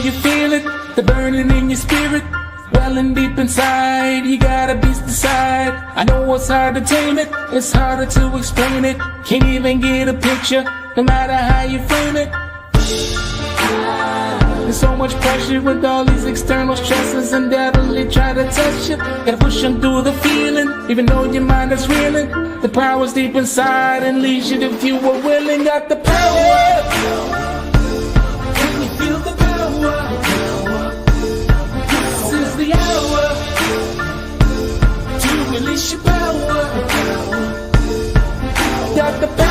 you feel it, the burning in your spirit, welling deep inside. You got a beast inside. I know it's hard to tame it, it's harder to explain it. Can't even get a picture, no matter how you frame it. There's so much pressure with all these external stresses, and they try to touch you. Gotta push them through the feeling, even though your mind is reeling. The power's deep inside and leads you if you were willing. Got the power. Can you feel the power? This is the hour to release your power. Got the power.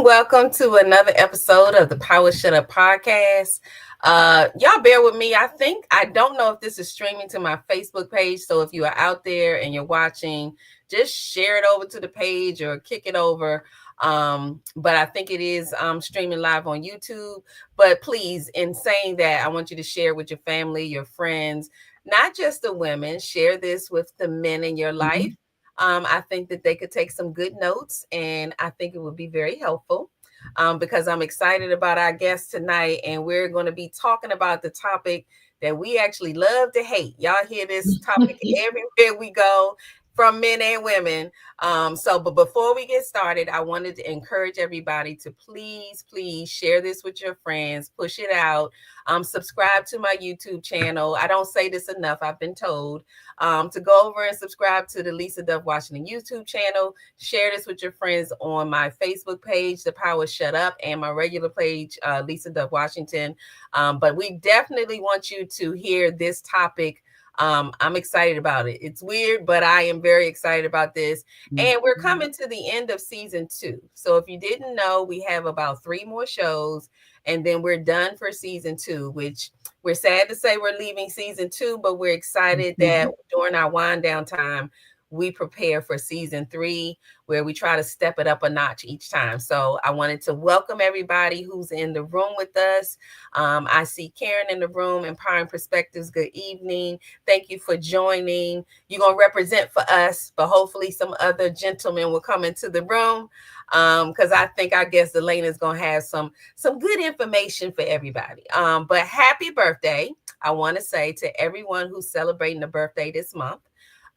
Welcome to another episode of the Power Shut Up podcast. Y'all bear with me. I don't know if this is streaming to my Facebook page. So if you are out there and you're watching, just share it over to the page or kick it over. But I think it is streaming live on YouTube. But please, in saying that, I want you to share with your family, your friends, not just the women. Share this with the men in your life. I think that they could take some good notes, and I think it would be very helpful because I'm excited about our guest tonight, and we're going to be talking about the topic that we actually love to hate. Y'all hear this topic everywhere we go, from men and women. But before we get started, I wanted to encourage everybody to please share this with your friends, push it out, subscribe to my YouTube channel. I don't say this enough, I've been told, to go over and subscribe to the Lisa Dove Washington YouTube channel. Share this with your friends on my Facebook page, The Power Shut Up, and my regular page, Lisa Dove Washington. But we definitely want you to hear this topic. I'm excited about it. It's weird, but I am very excited about this. And we're coming to the end of season 2. So if you didn't know, we have about 3 more shows, and then we're done for season 2, which we're sad to say we're leaving season 2, but we're excited that during our wind down time, we prepare for season 3, where we try to step it up a notch each time. So I wanted to welcome everybody who's in the room with us. I see Karen in the room, Empowering Perspectives. Good evening. Thank you for joining. You're going to represent for us, but hopefully some other gentlemen will come into the room because I think our guest Elena is going to have some good information for everybody. But happy birthday, I want to say to everyone who's celebrating a birthday this month.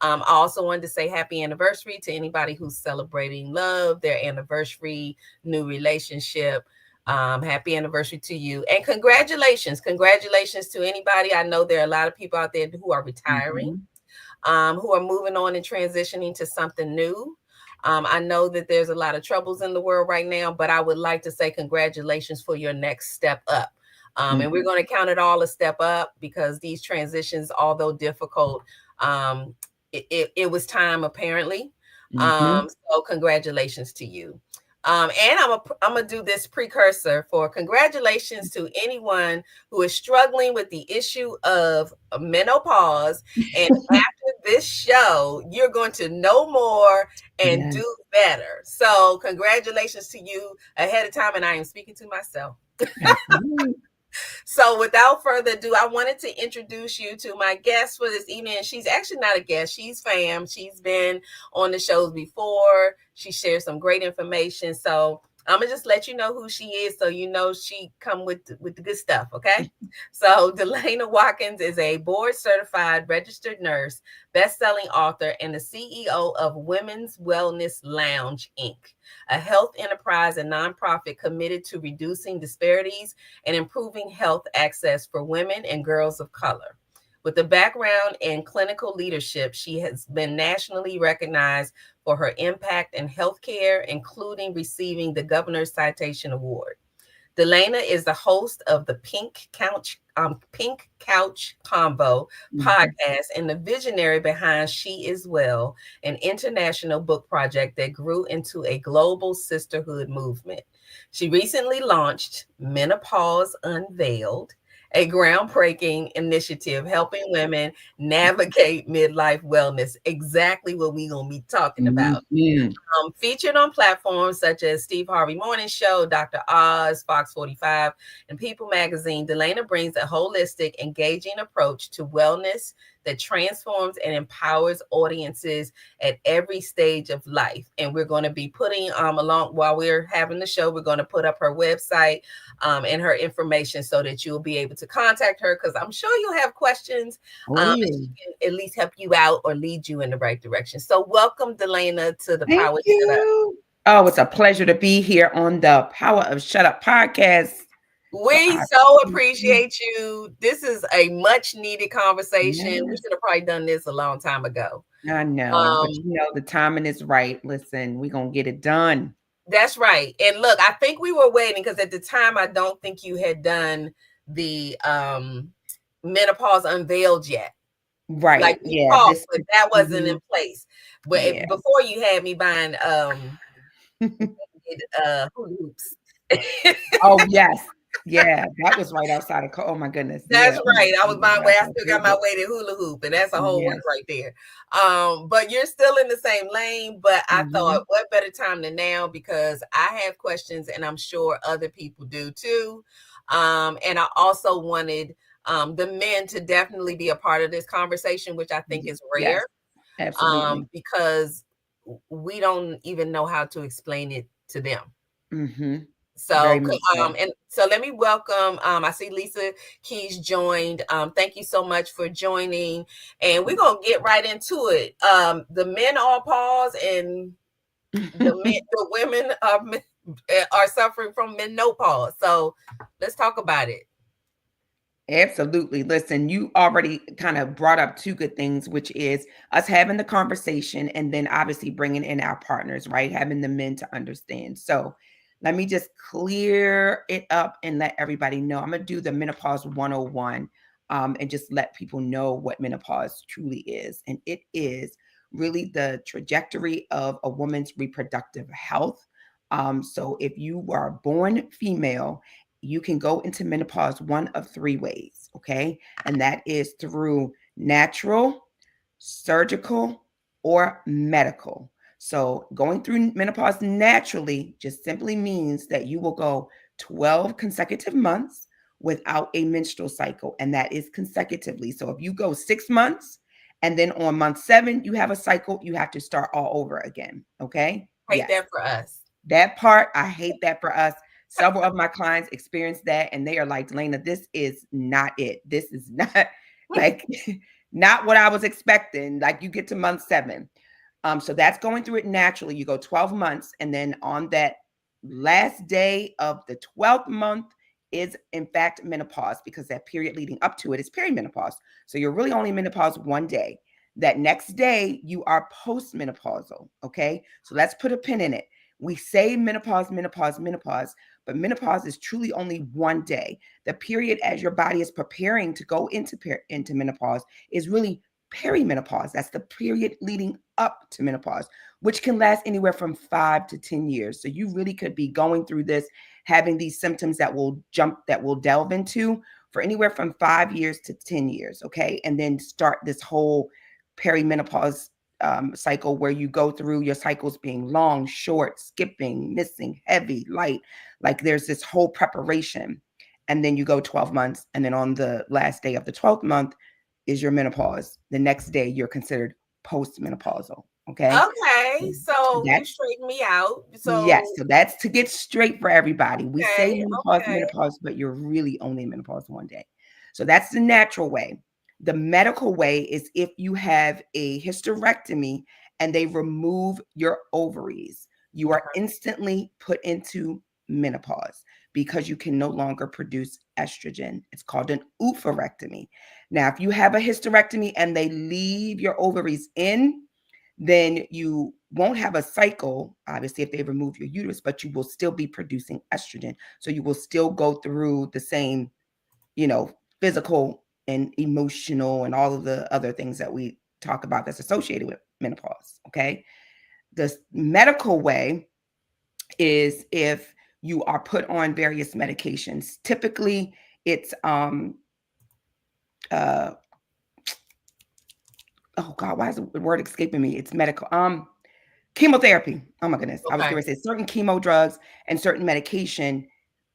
I also wanted to say happy anniversary to anybody who's celebrating love, their anniversary, new relationship. Happy anniversary to you. And congratulations to anybody. I know there are a lot of people out there who are retiring, who are moving on and transitioning to something new. I know that there's a lot of troubles in the world right now, but I would like to say congratulations for your next step up. And we're going to count it all a step up because these transitions, although difficult, it was time apparently. So congratulations to you. And I'm gonna do this precursor for congratulations to anyone who is struggling with the issue of menopause. And after this show, you're going to know more and do better. So congratulations to you ahead of time. And I am speaking to myself. So without further ado, I wanted to introduce you to my guest for this evening. She's actually not a guest. She's fam. She's been on the shows before. She shares some great information. So I'm going to just let you know who she is so you know she come with the good stuff, okay? So Delana Watkins is a board-certified registered nurse, best-selling author, and the CEO of Women's Wellness Lounge, Inc., a health enterprise and nonprofit committed to reducing disparities and improving health access for women and girls of color. With a background in clinical leadership, she has been nationally recognized for her impact in healthcare, including receiving the Governor's Citation Award. Delana is the host of the Pink Couch Convo Mhm. podcast and the visionary behind She Is Well, an international book project that grew into a global sisterhood movement. She recently launched Menopause Unveiled, a groundbreaking initiative helping women navigate midlife wellness. Exactly what we're going to be talking about. Mhm. Featured on platforms such as Steve Harvey Morning Show, Dr. Oz, Fox 45, and People Magazine, Delana brings a holistic, engaging approach to wellness that transforms and empowers audiences at every stage of life. And we're going to be putting along while we're having the show, we're going to put up her website and her information so that you'll be able to contact her because I'm sure you'll have questions Oh, and yeah. she can at least help you out or lead you in the right direction. So welcome, Delana, to the Thank Power Shut Up. you. Oh, it's a pleasure to be here on the Power of Shut Up podcast. So We I so appreciate. appreciate you. This is a much needed conversation. We Yes, should have probably done this a long time ago. I know, but Um, the timing is right. Listen, we're gonna get it done. that's right. And look, I think we were waiting because at the time I don't think you had done the menopause unveiled yet. Right. Like we Yeah. talked, This. but that wasn't in Mhm. place. But Yeah. before you had me buying hula hoops. Oh, yes. Yeah, that was right outside of oh my goodness. That's Yeah. Oh right. I was my my way. gosh, I my still got my favorite. weighted hula hoop, and that's a whole one Yes. right there. But you're still in the same lane. But I thought, Mhm. what better time than now? Because I have questions, and I'm sure other people do too. And I also wanted the men to definitely be a part of this conversation, which I think is Yes, rare. absolutely. Because we don't even know how to explain it to them. Mhm. Very So, much so. and so let me welcome. I see Lisa Keys joined. Thank you so much for joining, and we're gonna get right into it. The men are pause, and the women are suffering from menopause. So, let's talk about it. Absolutely. Listen, you already kind of brought up two good things, which is us having the conversation and then obviously bringing in our partners, right? Having the men to understand. So let me just clear it up and let everybody know. I'm going to do the menopause 101 and just let people know what menopause truly is. And it is really the trajectory of a woman's reproductive health. So if you are born female, you can go into menopause one of three ways, okay? And that is through natural, surgical, or medical. So going through menopause naturally just simply means that you will go 12 consecutive months without a menstrual cycle, and that is consecutively. So if you go 6 months and then on month 7 you have a cycle, you have to start all over again, okay? Hate Yes. that for us. That part, I hate that for us. Several of my clients experience that and they are like, Delana, this is not it. This is not like not what I was expecting. Like you get to month 7. So that's going through it naturally. You go 12 months, and then on that last day of the 12th month is in fact menopause because that period leading up to it is perimenopause. So you're really only menopause one day. That next day you are postmenopausal. Okay. So let's put a pin in it. We say menopause, menopause, menopause, but menopause is truly only one day. The period as your body is preparing to go into menopause is really perimenopause. That's the period leading up to menopause, which can last anywhere from 5 to 10 years. So you really could be going through this, having these symptoms that will delve into for anywhere from 5 years to 10 years. Okay. And then start this whole perimenopause cycle where you go through your cycles being long, short, skipping, missing, heavy, light. Like there's this whole preparation. And then you go 12 months. And then on the last day of the 12th month is your menopause. The next day, you're considered postmenopausal. Okay. Okay, So so you that's straighten me out. yes. So So that's to get straight for everybody. We say okay, menopause, okay, menopause, but you're really only in menopause one day. So that's the natural way. The medical way is if you have a hysterectomy and they remove your ovaries, you are okay. instantly put into menopause because you can no longer produce estrogen. It's called an oophorectomy. Now, if you have a hysterectomy and they leave your ovaries in, then you won't have a cycle, obviously, if they remove your uterus, but you will still be producing estrogen. So you will still go through the same, physical and emotional and all of the other things that we talk about that's associated with menopause. Okay. The medical way is if you are put on various medications. Typically, it's oh God, why is the word escaping me? It's medical. Chemotherapy. Oh my goodness. I was going to say certain chemo drugs and certain medication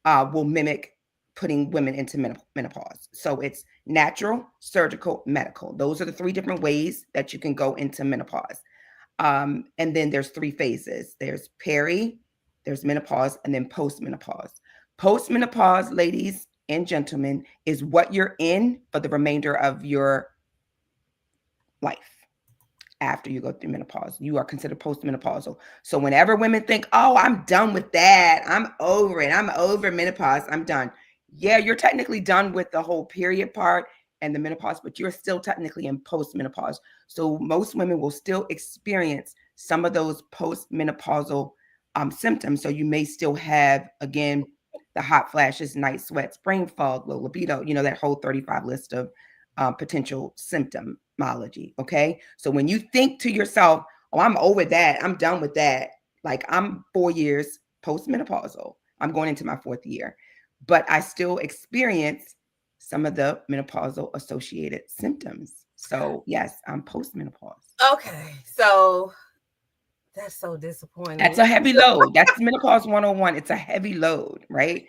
will mimic putting women into menopause. So it's natural, surgical, medical. Those are the three different ways that you can go into menopause. And then there's three phases. There's peri, there's menopause, and then postmenopause. Postmenopause, ladies and gentlemen, is what you're in for the remainder of your life. After you go through menopause, you are considered postmenopausal. So whenever women think, oh, I'm done with that, I'm over it, I'm over menopause, I'm done. Yeah, you're technically done with the whole period part and the menopause, but you're still technically in postmenopause. So most women will still experience some of those postmenopausal symptoms. So you may still have, again, the hot flashes, night sweats, brain fog, low libido, that whole 35 list of potential symptomology. Okay. So when you think to yourself, oh, I'm over that, I'm done with that. Like I'm 4 years postmenopausal. I'm going into my 4th year, but I still experience some of the menopausal associated symptoms. So yes, I'm postmenopause. Okay. So that's so disappointing. That's a heavy load. That's menopause 101. It's a heavy load, right?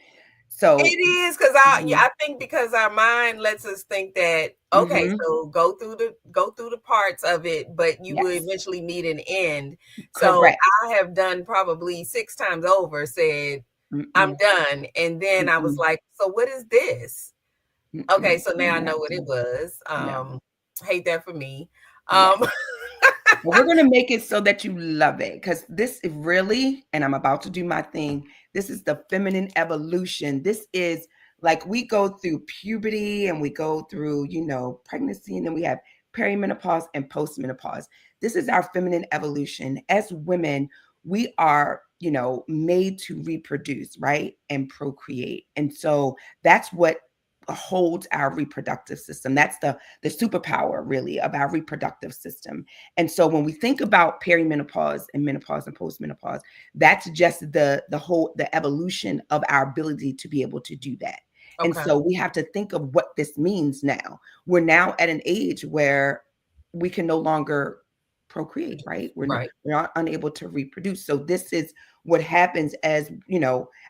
So it is because I think because our mind lets us think that so go through the parts of it, but you will eventually meet an end. Correct. So I have done probably 6 times over said I'm done, and then I was like, so what is this? Okay, so now I know what it was. Hate that for me. But we're going to make it so that you love it, because this is really, and I'm about to do my thing, this is the feminine evolution. This is like we go through puberty and we go through, pregnancy, and then we have perimenopause and postmenopause. This is our feminine evolution. As women, we are, made to reproduce, right? And procreate. And so that's what holds our reproductive system. That's the superpower really of our reproductive system. And so when we think about perimenopause and menopause and postmenopause, that's just the evolution of our ability to be able to do that. And so we have to think of what this means now. We're now at an age where we can no longer procreate, right? We're not unable to reproduce. So this is what happens as,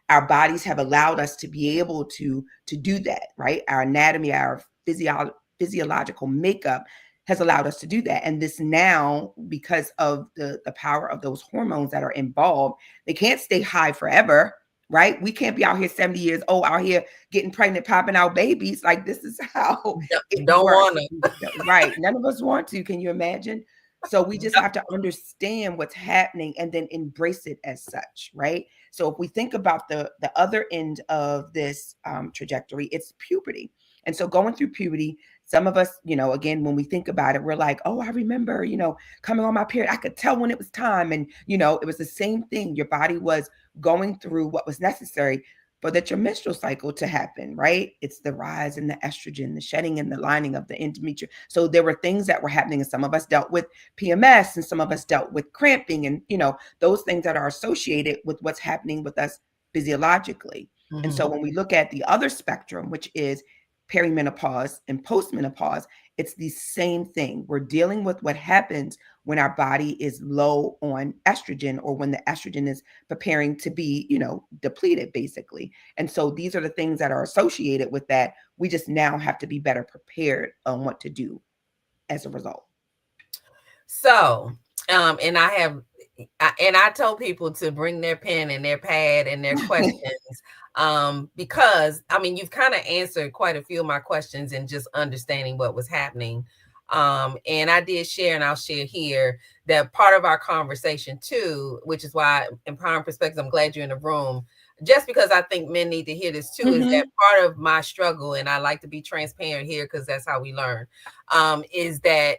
our bodies have allowed us to be able to do that, right? Our anatomy, our physiological makeup has allowed us to do that. And this now, because of the power of those hormones that are involved, they can't stay high forever, right? We can't be out here 70 years old, out here getting pregnant, popping out babies. Like this is how it don't works. Want to. Right. None of us want to. Can you imagine? So we just have to understand what's happening and then embrace it as such, right? So if we think about the other end of this trajectory, it's puberty. And so going through puberty, some of us, again, when we think about it, we're like, oh, I remember, coming on my period. I could tell when it was time. And, it was the same thing. Your body was going through what was necessary for that your menstrual cycle to happen, right? It's the rise in the estrogen, the shedding and the lining of the endometrium. So there were things that were happening, and some of us dealt with PMS, and some of us dealt with cramping, and those things that are associated with what's happening with us physiologically. And so when we look at the other spectrum, which is perimenopause and postmenopause, it's the same thing. We're dealing with what happens when our body is low on estrogen, or when the estrogen is preparing to be, depleted, basically. And so these are the things that are associated with that. We just now have to be better prepared on what to do as a result. So, and I told people to bring their pen and their pad and their questions, because you've kind of answered quite a few of my questions in just understanding what was happening. And I did share, and I'll share here, that part of our conversation too, which is why Empowering Perspectives, I'm glad you're in the room, just because I think men need to hear this too, is that part of my struggle, and I like to be transparent here because that's how we learn, is that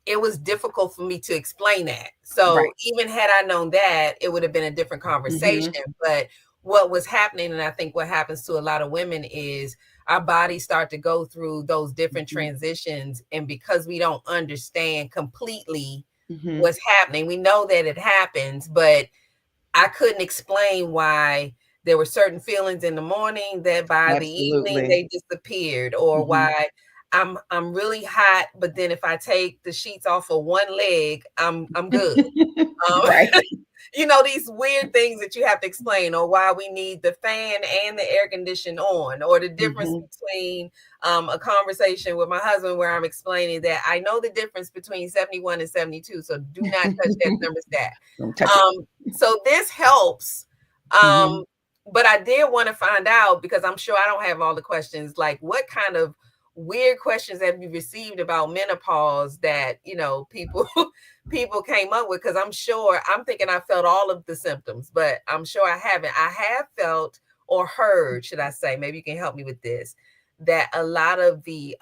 it was difficult for me to explain that. So Right. even had I known that, it would have been a different conversation. Mm-hmm. But what was happening, and I think what happens to a lot of women is our bodies start to go through those different Mm-hmm. transitions. And because we don't understand completely Mm-hmm. what's happening, we know that it happens, but I couldn't explain why there were certain feelings in the morning that by the evening Absolutely. they disappeared, or Mm-hmm. why I'm really hot, but then if I take the sheets off of one leg, I'm good. Right. These weird things that you have to explain, or why we need the fan and the air condition on, or the difference Mm-hmm. between a conversation with my husband where I'm explaining that I know the difference between 71 and 72, so do not touch that thermostat. Don't touch it. So this helps. Mm-hmm. But I did want to find out, because I'm sure I don't have all the questions, like what kind of weird questions have you received about menopause that, people people came up with? Because I'm thinking I felt all of the symptoms, but I'm sure I haven't. I have felt, or heard, should I say, maybe you can help me with this, that a lot of the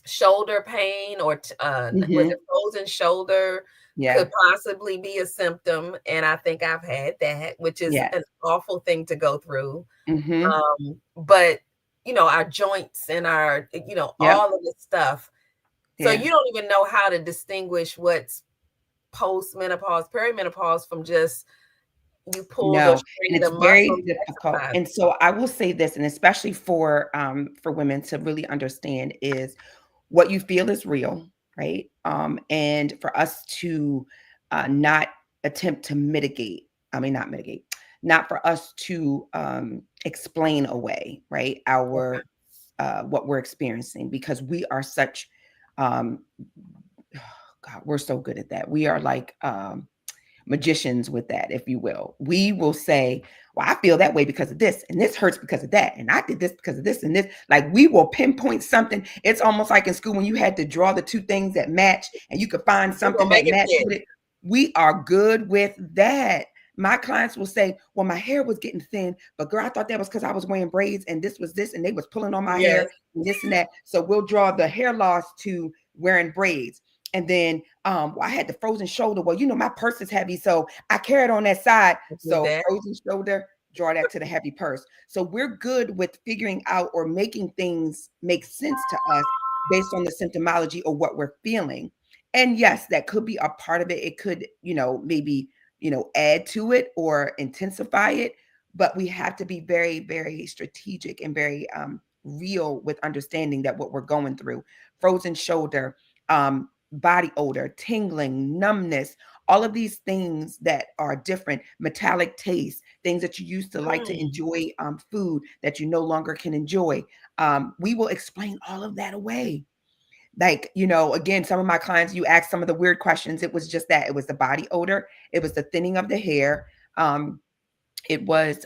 shoulder pain, or was Mm-hmm. it frozen shoulder, Yeah. could possibly be a symptom. And I think I've had that, which is Yes. an awful thing to go through. Mm-hmm. But our joints and Yep. all of this stuff. So Yeah. you don't even know how to distinguish what's post-menopause, perimenopause, from just you pulled or No, and strained it's a muscle very difficult. exercise. And so I will say this, and especially for women to really understand, is what you feel is real, right? And for us to not attempt to mitigate, I mean, not mitigate, not for us to explain away, right? Okay. Our what we're experiencing, because we are such um God, we're so good at that. We are like magicians with that, if you will. We will say, well, I feel that way because of this, and this hurts because of that, and I did this because of this and this. Like, we will pinpoint something. It's almost like in school when you had to draw the two things that match and you could find We're something gonna that make it matched fit. with it. We are good with that. My clients will say, well, my hair was getting thin, but girl, I thought that was because I was wearing braids and this was this, and they was pulling on my Yes. hair and this and that. So we'll draw the hair loss to wearing braids. And then well, I had the frozen shoulder. Well, my purse is heavy, so I carry it on that side. I did So that. frozen shoulder, draw that to the heavy purse. So we're good with figuring out or making things make sense to us based on the symptomology or what we're feeling. And yes, that could be a part of it. It could, maybe, add to it or intensify it. But we have to be very, very strategic and very real with understanding that what we're going through. Frozen shoulder, body odor, tingling, numbness, all of these things that are different, metallic taste, things that you used to like to Mm. enjoy, food that you no longer can enjoy. We will explain all of that away. Like, again, some of my clients, you asked some of the weird questions. It was just that. It was the body odor. It was the thinning of the hair. It was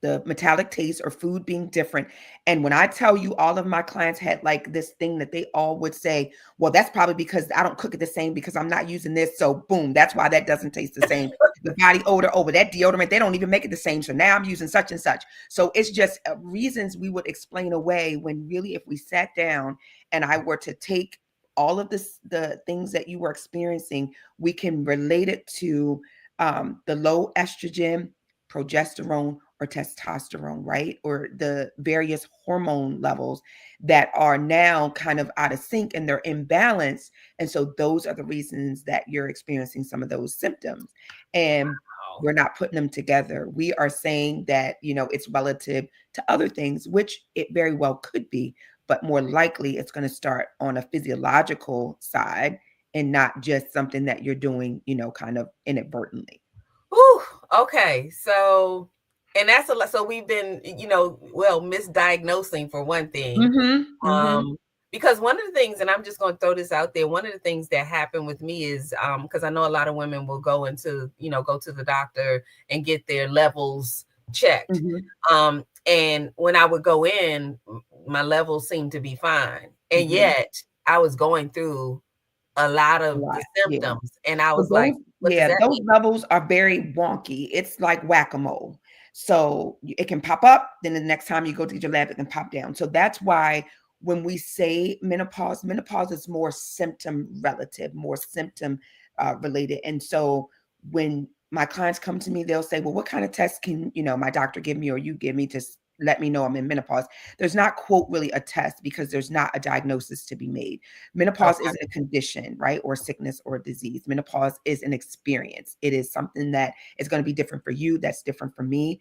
the metallic taste or food being different. And when I tell you, all of my clients had like this thing that they all would say, well, that's probably because I don't cook it the same because I'm not using this. So boom, that's why that doesn't taste the same. The body odor over that deodorant, they don't even make it the same. So now I'm using such and such. So it's just reasons we would explain away, when really, if we sat down and I were to take all of this, the things that you were experiencing, we can relate it to the low estrogen, progesterone, or testosterone, right? Or the various hormone levels that are now kind of out of sync and they're imbalanced. And so those are the reasons that you're experiencing some of those symptoms. And Wow. we're not putting them together. We are saying that, it's relative to other things, which it very well could be, but more likely it's going to start on a physiological side and not just something that you're doing, kind of inadvertently. Whew, okay. So, and that's a lot. So we've been, misdiagnosing, for one thing. Mm-hmm. Mm-hmm. Because one of the things, and I'm just going to throw this out there, one of the things that happened with me is, because I know a lot of women will go to the doctor and get their levels checked. Mm-hmm. And when I would go in, my levels seemed to be fine. And Mm-hmm. yet I was going through a lot A of lot, the yeah. symptoms. And I But was like, what does that those mean? levels are very wonky. It's like whack-a-mole. So it can pop up, then the next time you go to get your lab, it can pop down. So that's why when we say menopause, menopause is more symptom relative, more symptom related. And so when my clients come to me, they'll say, well, what kind of test can, my doctor give me or you give me to let me know I'm in menopause? There's not, quote, really a test because there's not a diagnosis to be made. Menopause Okay. isn't a condition, right? Or sickness or disease. Menopause is an experience. It is something that is going to be different for you. That's different for me.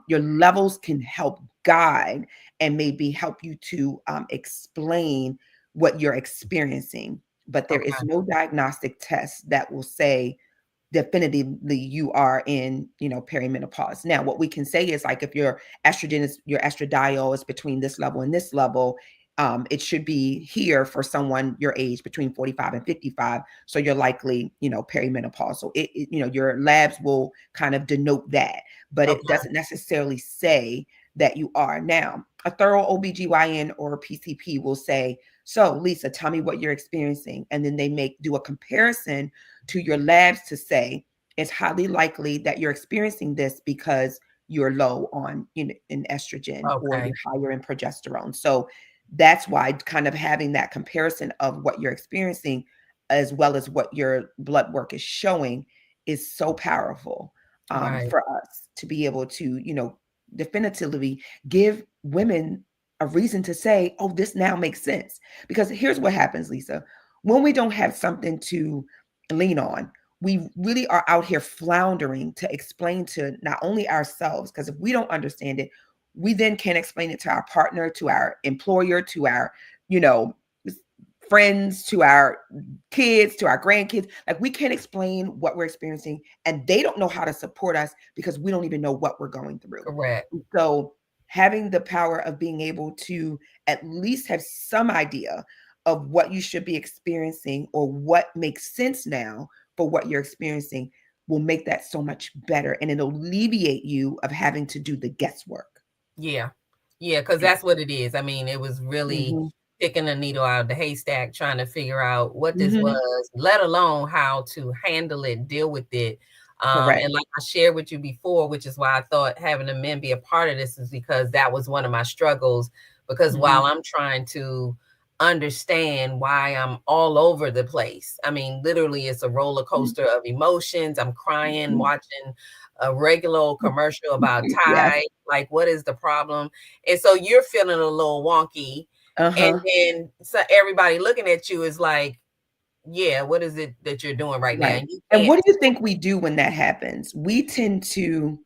Your levels can help guide and maybe help you to explain what you're experiencing. But there is Okay. no diagnostic test that will say definitively you are in, perimenopause. Now, what we can say is like if your estradiol is between this level and this level, it should be here for someone your age between 45 and 55. So you're likely, perimenopausal. Your labs will kind of denote that, but it Okay. doesn't necessarily say that you are. Now, a thorough OBGYN or PCP will say, so Lisa, tell me what you're experiencing. And then they do a comparison to your labs to say it's highly likely that you're experiencing this because you're low on in estrogen or Okay. you're higher in progesterone. So that's why kind of having that comparison of what you're experiencing as well as what your blood work is showing is so powerful Right. for us to be able to, definitively give women a reason to say, oh, this now makes sense. Because here's what happens, Lisa. When we don't have something to lean on, we really are out here floundering to explain to not only ourselves, because if we don't understand it, we then can't explain it to our partner, to our employer, to our, friends, to our kids, to our grandkids. Like we can't explain what we're experiencing and they don't know how to support us because we don't even know what we're going through. Correct. So having the power of being able to at least have some idea of what you should be experiencing or what makes sense now for what you're experiencing will make that so much better. And it'll alleviate you of having to do the guesswork. Yeah. Yeah, because that's what it is. I mean, it was really Mm-hmm. sticking a needle out of the haystack, trying to figure out what this Mm-hmm. was, let alone how to handle it, deal with it. Correct. And like I shared with you before, which is why I thought having the men be a part of this is because that was one of my struggles. Because Mm-hmm. while I'm trying to understand why I'm all over the place, I mean, literally, it's a roller coaster of emotions. I'm crying, watching a regular old commercial about Yes. Tide. Like, what is the problem? And so you're feeling a little wonky. And Uh-huh. then so everybody looking at you is like, yeah, what is it that you're doing right now? Right. And you And can't. what do you think we do when that happens? We tend to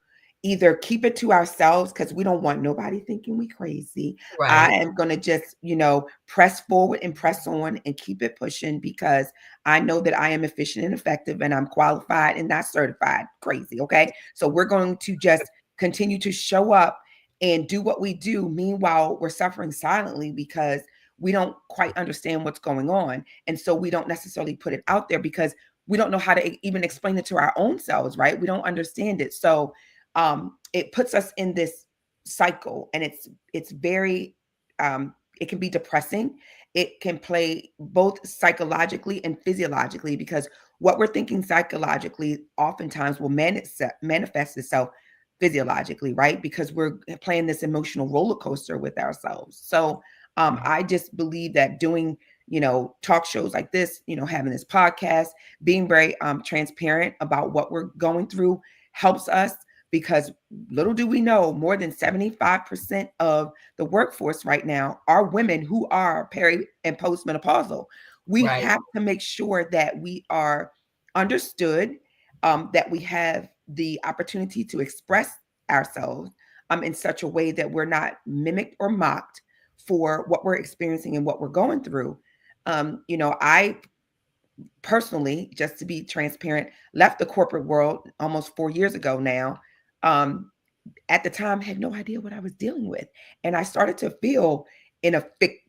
either keep it to ourselves because we don't want nobody thinking we crazy. I Right. am going to just, press forward and press on and keep it pushing because I know that I am efficient and effective and I'm qualified and not certified crazy. Okay. So we're going to just continue to show up and do what we do. Meanwhile, we're suffering silently because we don't quite understand what's going on. And so we don't necessarily put it out there because we don't know how to even explain it to our own selves, right? We don't understand it. So it puts us in this cycle and it's very it can be depressing. It can play both psychologically and physiologically because what we're thinking psychologically oftentimes will manifest itself physiologically, right? Because we're playing this emotional roller coaster with ourselves. So I just believe that doing, talk shows like this, having this podcast, being very transparent about what we're going through helps us because little do we know, more than 75% of the workforce right now are women who are peri and postmenopausal. We Right. have to make sure that we are understood, that we have the opportunity to express ourselves in such a way that we're not mimicked or mocked for what we're experiencing and what we're going through. I personally, just to be transparent, left the corporate world almost 4 years ago now. Um, at the time, had no idea what I was dealing with, and I started to feel ineffective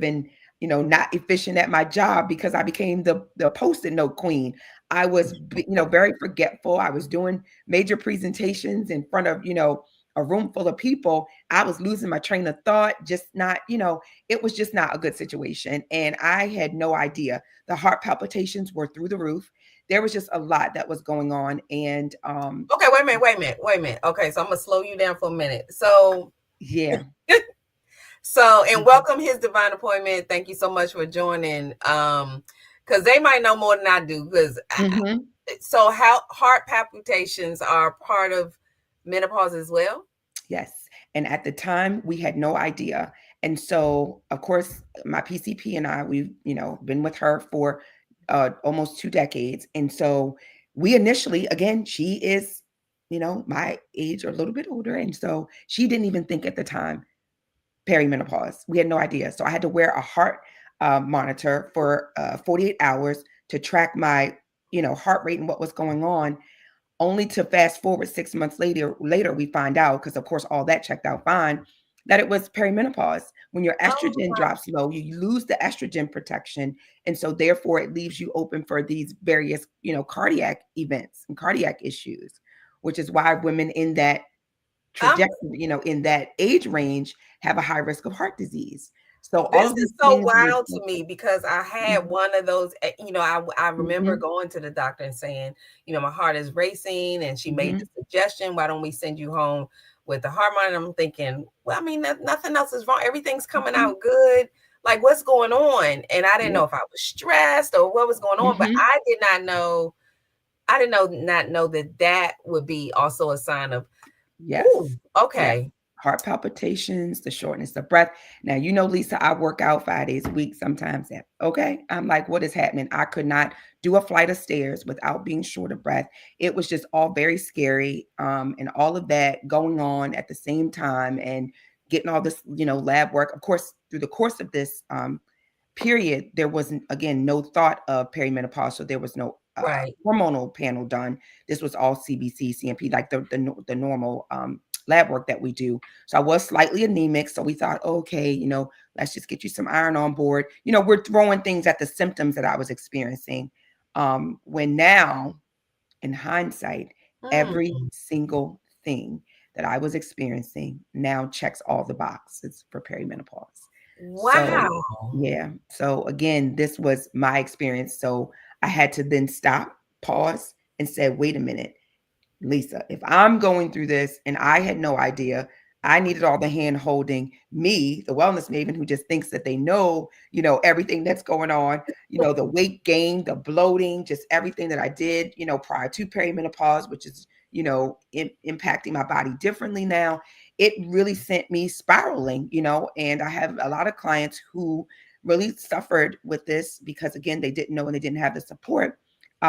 and not efficient at my job because I became the post-it note queen. I was very forgetful. I was doing major presentations in front of a room full of people. I was losing my train of thought, just not, it was just not a good situation. And I had no idea. The heart palpitations were through the roof. There was just a lot that was going on. And Okay, wait a minute. Okay, so I'm gonna slow you down for a minute. So yeah. So, and welcome His Divine Appointment. Thank you so much for joining. Because they might know more than I do. So how heart palpitations are part of menopause as well? Yes. And at the time, we had no idea. And so, of course, my PCP and I, we've, been with her for almost 2 decades. And so we initially, again, she is, my age or a little bit older. And so she didn't even think at the time perimenopause. We had no idea. So I had to wear a heart monitor for 48 hours to track my, heart rate and what was going on, only to fast forward 6 months later, we find out, because of course all that checked out fine, that it was perimenopause. When your estrogen drops low, you lose the estrogen protection. And so therefore it leaves you open for these various, cardiac events and cardiac issues, which is why women in that trajectory, in that age range have a high risk of heart disease. So all This of these is so things wild to me because I had one of those, I remember Mhm. going to the doctor and saying, my heart is racing, and she made the suggestion, why don't we send you home with the heart monitor? I'm thinking, well, I mean, nothing else is wrong. Everything's coming out good. Like, what's going on? And I didn't know if I was stressed or what was going on, but I did not know that would be also a sign of, Yes. ooh, okay. Yes. Heart palpitations, the shortness of breath. Now, Lisa, I work out 5 days a week sometimes. Okay. I'm like, what is happening? I could not do a flight of stairs without being short of breath. It was just all very scary. And all of that going on at the same time and getting all this, lab work. Of course, through the course of this period, there wasn't, again, no thought of perimenopause. So there was no hormonal panel done. This was all CBC, CMP, like the normal lab work that we do. So I was slightly anemic. So we thought, okay, let's just get you some iron on board. We're throwing things at the symptoms that I was experiencing. When now, in hindsight, every single thing that I was experiencing now checks all the boxes for perimenopause. Wow. So, yeah. So again, this was my experience. So I had to then stop, pause, and said, wait a minute, Lisa, if I'm going through this and I had no idea, I needed all the hand holding, me, the wellness maven who just thinks that they know, everything that's going on, the weight gain, the bloating, just everything that I did, prior to perimenopause, which is, impacting my body differently now. It really sent me spiraling, and I have a lot of clients who really suffered with this because, again, they didn't know and they didn't have the support,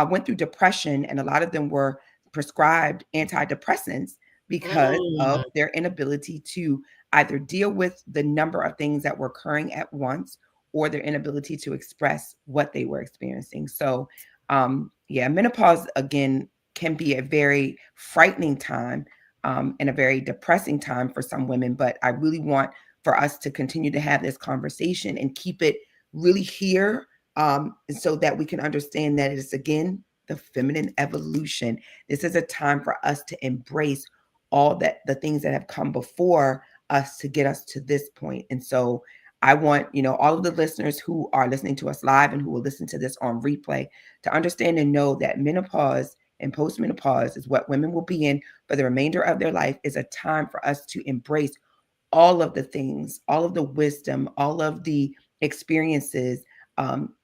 went through depression, and a lot of them were prescribed antidepressants because of their inability to either deal with the number of things that were occurring at once or their inability to express what they were experiencing. So, menopause, again, can be a very frightening time and a very depressing time for some women. But I really want for us to continue to have this conversation and keep it really here so that we can understand that it's, again, the feminine evolution. This is a time for us to embrace all that the things that have come before us to get us to this point. And so I want, all of the listeners who are listening to us live and who will listen to this on replay to understand and know that menopause and postmenopause is what women will be in for the remainder of their life, is a time for us to embrace all of the things, all of the wisdom, all of the experiences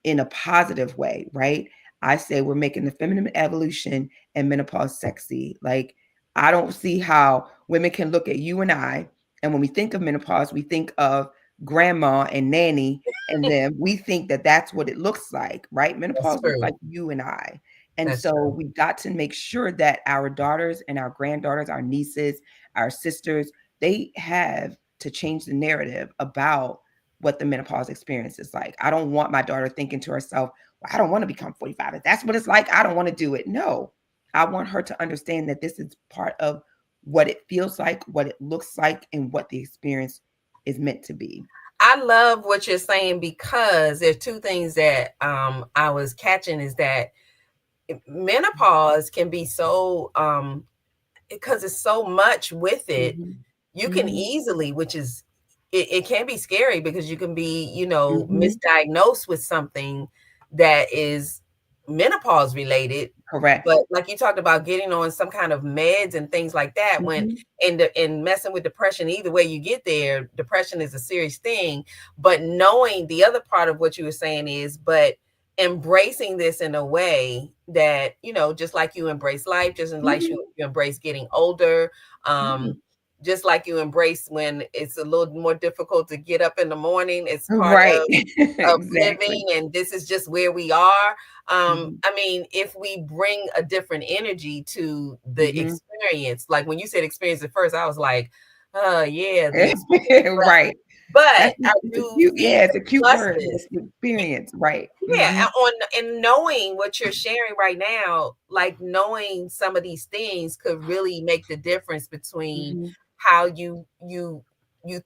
in a positive way, right? I say we're making the feminine evolution and menopause sexy. Like, I don't see how women can look at you and I, and when we think of menopause, we think of grandma and nanny, and then we think that that's what it looks like, right? Menopause looks like you and I. And so we got to make sure that our daughters and our granddaughters, our nieces, our sisters, they have to change the narrative about what the menopause experience is like. I don't want my daughter thinking to herself, well, I don't want to become 45. If that's what it's like, I don't want to do it. No, I want her to understand that this is part of what it feels like, what it looks like, and what the experience is meant to be. I love what you're saying, because there are two things that I was catching, is that menopause can be so because it's so much with it, you can easily, which is it can be scary, because you can be, misdiagnosed with something that is menopause related. Correct. But like you talked about getting on some kind of meds and things like that, when and messing with depression, either way you get there, depression is a serious thing. But knowing the other part of what you were saying is, but embracing this in a way that, you know, just like you embrace life, just like you embrace getting older, just like you embrace when it's a little more difficult to get up in the morning, it's part Right. of Exactly. living, and this is just where we are. I mean, if we bring a different energy to the experience, like when you said experience at first, I was like, yeah, the Right. but That's I it's a do cute, feel yeah, it's a cute word. justice. It's the experience, right. Yeah, and knowing what you're sharing right now, like knowing some of these things could really make the difference between how you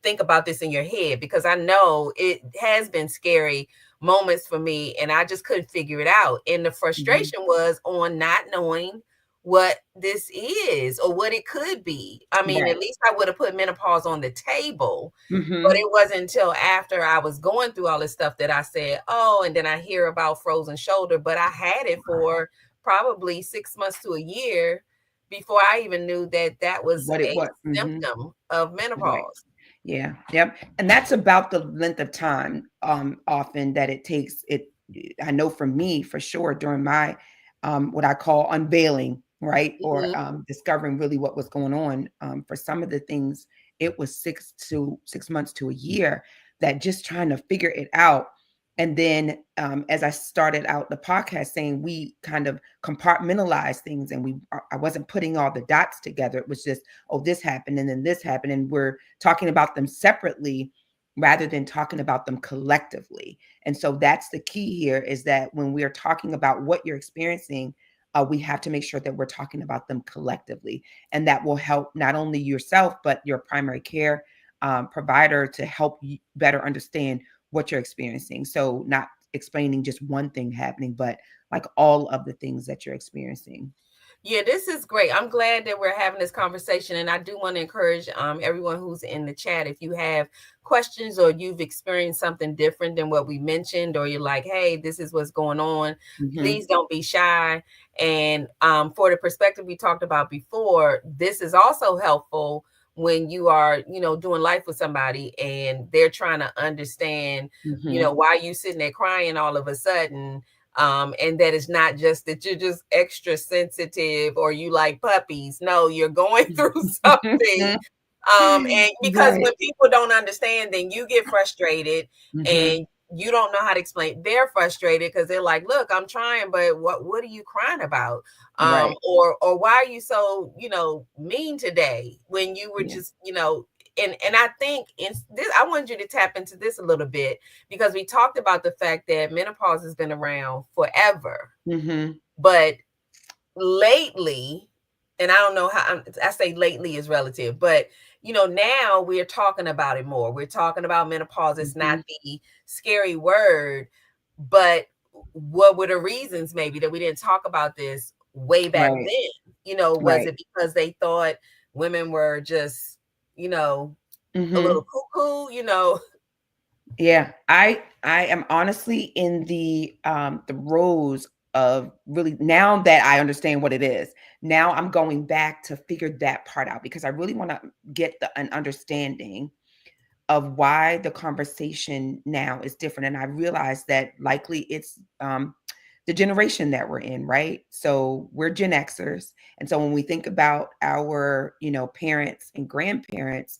think about this in your head, because I know it has been scary moments for me and I just couldn't figure it out. And the frustration was on not knowing what this is or what it could be. I mean, at Right. least I would have put menopause on the table, but Mhm. it wasn't until after I was going through all this stuff that I said, oh, and then I hear about frozen shoulder, but I had it for probably 6 months to a year before I even knew that that was What it a was. Mhm. symptom of Right. menopause. Yeah. Yep. And that's about the length of time often that it takes. I know for me, for sure, during my what I call unveiling, right? Or Mhm. discovering really what was going on. For some of the things, it was 6 months to a year, that just trying to figure it out. And then as I started out the podcast saying, we kind of compartmentalize things, and I wasn't putting all the dots together. It was just, oh, this happened and then this happened, and we're talking about them separately rather than talking about them collectively. And so that's the key here, is that when we are talking about what you're experiencing, we have to make sure that we're talking about them collectively. And that will help not only yourself, but your primary care provider, to help you better understand what you're experiencing. So not explaining just one thing happening, but like all of the things that you're experiencing. Yeah, this is great. I'm glad that we're having this conversation. And I do want to encourage everyone who's in the chat, if you have questions or you've experienced something different than what we mentioned, or you're like, hey, this is what's going on, Mhm. please don't be shy. And for the perspective we talked about before, this is also helpful when you are, you know, doing life with somebody and they're trying to understand, you know, Mhm. why you sitting there crying all of a sudden, and that it's not just that you're just extra sensitive or you like puppies. No, you're going through something. And because Right. when people don't understand, then you get frustrated Mhm. and you don't know how to explain. They're frustrated because they're like, look, I'm trying, but what are you crying about? Right. Or why are you so, you know, mean today when you were Yeah. just, you know, and I think in this, I wanted you to tap into this a little bit, because we talked about the fact that menopause has been around forever, Mhm. but lately, and I don't know how I say lately is relative, but you know, now we're talking about it more. We're talking about menopause. It's not Mhm. the scary word, but what were the reasons maybe that we didn't talk about this way back Right. then? You know, was Right. it because they thought women were just, you know, a little Mhm. cuckoo, you know? Yeah. I am honestly in the rows of really, now that I understand what it is. Now I'm going back to figure that part out, because I really want to get an understanding of why the conversation now is different. And I realize that likely it's the generation that we're in, right? So we're Gen Xers. And so when we think about our, parents and grandparents,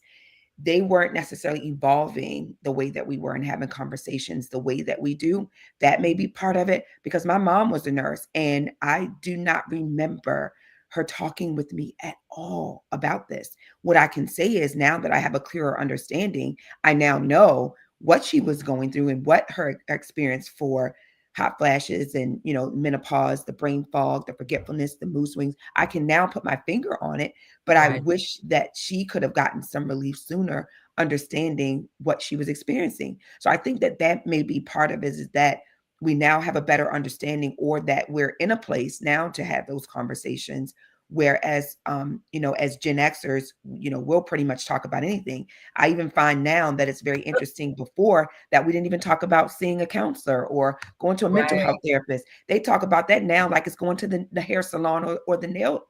they weren't necessarily evolving the way that we were and having conversations the way that we do. That may be part of it, because my mom was a nurse and I do not remember her talking with me at all about this. What I can say is, now that I have a clearer understanding, I now know what she was going through and what her experience for hot flashes and, menopause, the brain fog, the forgetfulness, the mood swings. I can now put my finger on it, but I Right. wish that she could have gotten some relief sooner, understanding what she was experiencing. So I think that that may be part of it, is that we now have a better understanding, or that we're in a place now to have those conversations Whereas, as Gen Xers, we'll pretty much talk about anything. I even find now that it's very interesting before that we didn't even talk about seeing a counselor or going to a mental health therapist. They talk about that now like it's going to the hair salon or the nail,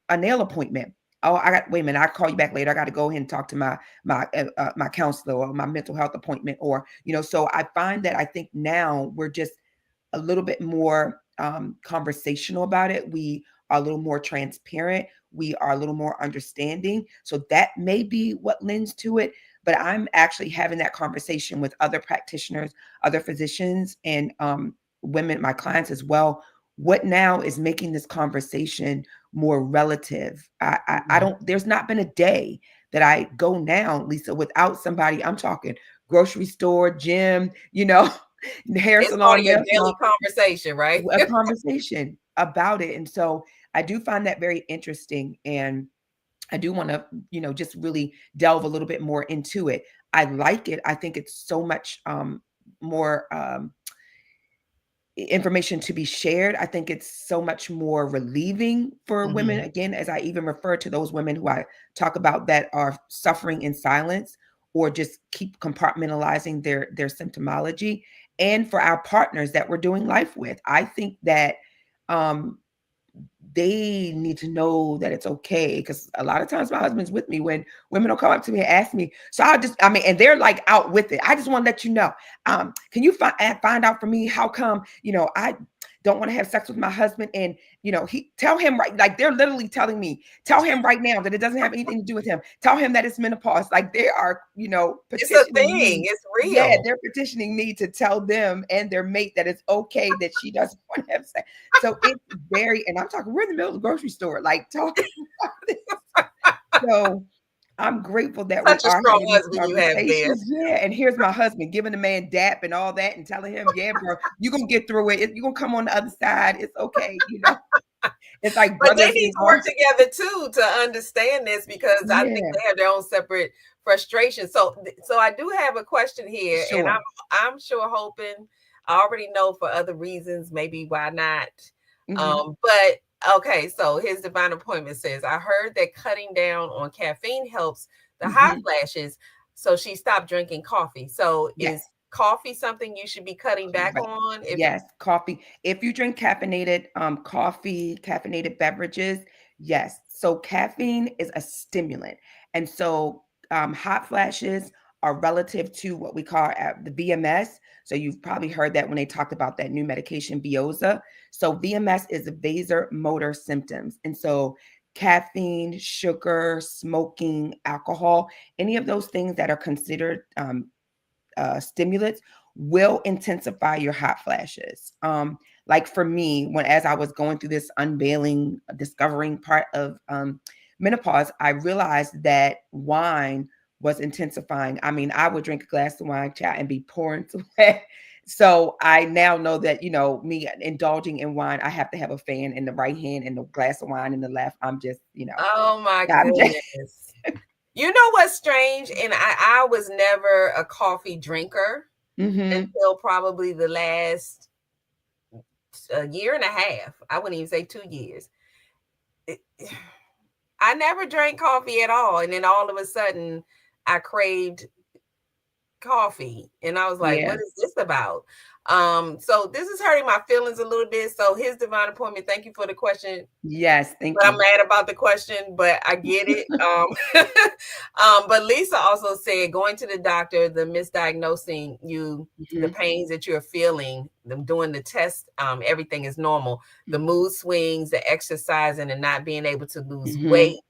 a nail appointment. Oh, wait a minute, I'll call you back later. I got to go ahead and talk to my counselor or my mental health appointment, or, so I find that I think now we're just a little bit more conversational about it. We are a little more transparent. We are a little more understanding. So that may be what lends to it. But I'm actually having that conversation with other practitioners, other physicians, and women, my clients as well. What now is making this conversation more relative? I don't, there's not been a day that I go now, Lisa, without somebody, I'm talking grocery store, gym, hair salon, your daily conversation, right? A conversation about it. And so I do find that very interesting. And I do want to, just really delve a little bit more into it. I like it. I think it's so much more information to be shared. I think it's so much more relieving for women. Again, as I even refer to those women who I talk about that are suffering in silence or just keep compartmentalizing their symptomology, and for our partners that we're doing life with. I think that they need to know that it's okay, because a lot of times my husband's with me when women will come up to me and ask me. So and they're like out with it. I just want to let you know, can you find out for me how come, I don't want to have sex with my husband, and tell him, right, like they're literally telling me, tell him right now that it doesn't have anything to do with him. Tell him that it's menopause. Like they are, petitioning it's a thing. me. It's real. Yeah, they're petitioning me to tell them and their mate that it's okay that she doesn't want to have sex. So it's and I'm talking, we're in the middle of the grocery store, like talking about this. So I'm grateful that Such we are strong having husband you have there. Yeah, and here's my husband giving the man dap and all that and telling him, yeah, bro, you're going to get through it. You're going to come on the other side. It's okay, It's like, but they need to work together too to understand this, because I think they have their own separate frustration. So I do have a question here, and I'm sure hoping, I already know for other reasons, maybe why not. But okay, so his divine appointment says, I heard that cutting down on caffeine helps the hot flashes, so she stopped drinking coffee. So is coffee something you should be cutting back on? Yes, coffee. If you drink caffeinated coffee, caffeinated beverages, yes. So caffeine is a stimulant. And so hot flashes are relative to what we call the VMS. So you've probably heard that when they talked about that new medication, Veoza. So VMS is vasomotor symptoms. And so caffeine, sugar, smoking, alcohol, any of those things that are considered stimulants will intensify your hot flashes. Like for me, as I was going through this discovering part of menopause, I realized that wine was intensifying. I mean, I would drink a glass of wine, chat, and be pouring sweat. So I now know that, me indulging in wine, I have to have a fan in the right hand and a glass of wine in the left. I'm just, Oh my goodness. You know what's strange? And I was never a coffee drinker until probably the last year and a half. I wouldn't even say 2 years. I never drank coffee at all. And then all of a sudden I craved coffee, and I was like, what is this about? So this is hurting my feelings a little bit. So his divine appointment, thank you for the question. Yes, thank you. I'm mad about the question, but I get it. But Lisa also said going to the doctor, the misdiagnosing you, the pains that you're feeling, them doing the test, everything is normal. The mood swings, the exercising, and not being able to lose weight,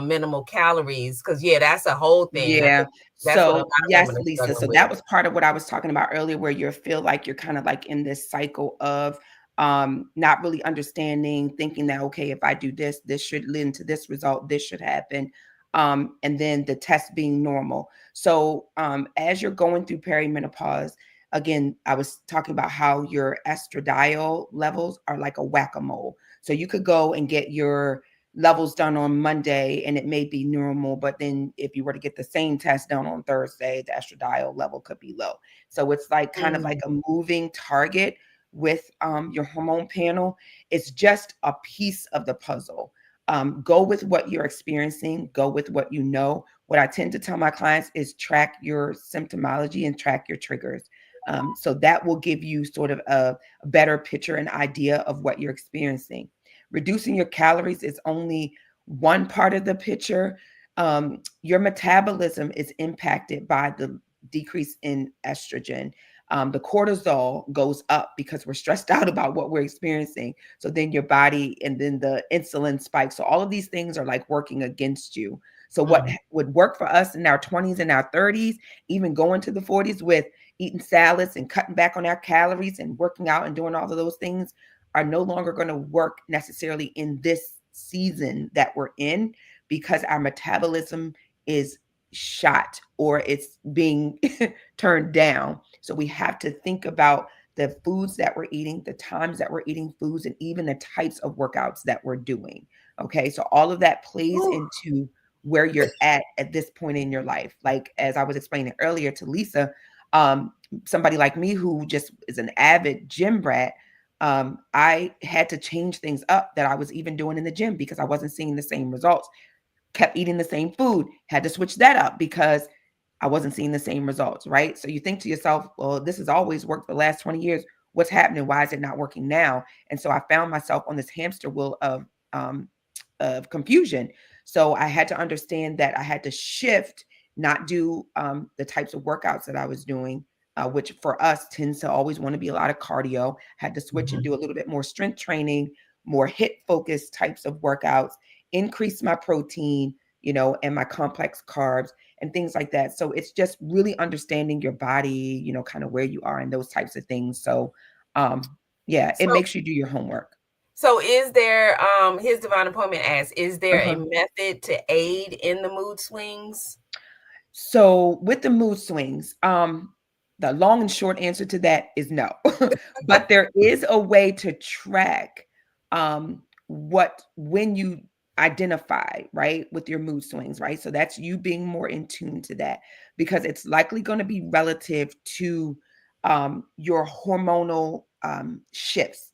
minimal calories, because that's a whole thing. Yeah. So yes, Lisa. So with. that was part of what I was talking about earlier, where you feel like you're kind of like in this cycle of not really understanding, thinking that, okay, if I do this, this should lead to this result, this should happen. And then the test being normal. So as you're going through perimenopause, again, I was talking about how your estradiol levels are like a whack-a-mole. So you could go and get your levels done on Monday and it may be normal, but then if you were to get the same test done on Thursday, the estradiol level could be low. So it's like kind of like a moving target with your hormone panel. It's just a piece of the puzzle. Go with what you're experiencing, go with what you know. What I tend to tell my clients is track your symptomology and track your triggers. So that will give you sort of a better picture and idea of what you're experiencing. Reducing your calories is only one part of the picture. Your metabolism is impacted by the decrease in estrogen. The cortisol goes up because we're stressed out about what we're experiencing. So then your body, and then the insulin spikes. So all of these things are like working against you. So what would work for us in our 20s and our 30s, even going to the 40s with eating salads and cutting back on our calories and working out and doing all of those things, are no longer going to work necessarily in this season that we're in, because our metabolism is shot, or it's being turned down. So we have to think about the foods that we're eating, the times that we're eating foods, and even the types of workouts that we're doing. Okay. So all of that plays into where you're at this point in your life. Like, as I was explaining earlier to Lisa, somebody like me who just is an avid gym brat, I had to change things up that I was even doing in the gym because I wasn't seeing the same results. Kept eating the same food, had to switch that up because I wasn't seeing the same results, right? So you think to yourself, well, this has always worked for the last 20 years. What's happening? Why is it not working now? And so I found myself on this hamster wheel of confusion. So I had to understand that I had to shift, not do the types of workouts that I was doing, which for us tends to always want to be a lot of cardio. Had to switch and do a little bit more strength training, more hit focused types of workouts, increase my protein, and my complex carbs and things like that. So it's just really understanding your body, kind of where you are and those types of things. So it makes you do your homework. So is there, his Divine Appointment asks, is there a method to aid in the mood swings? So with the mood swings, the long and short answer to that is no. But there is a way to track when you identify, right, with your mood swings, right? So that's you being more in tune to that, because it's likely going to be relative to your hormonal shifts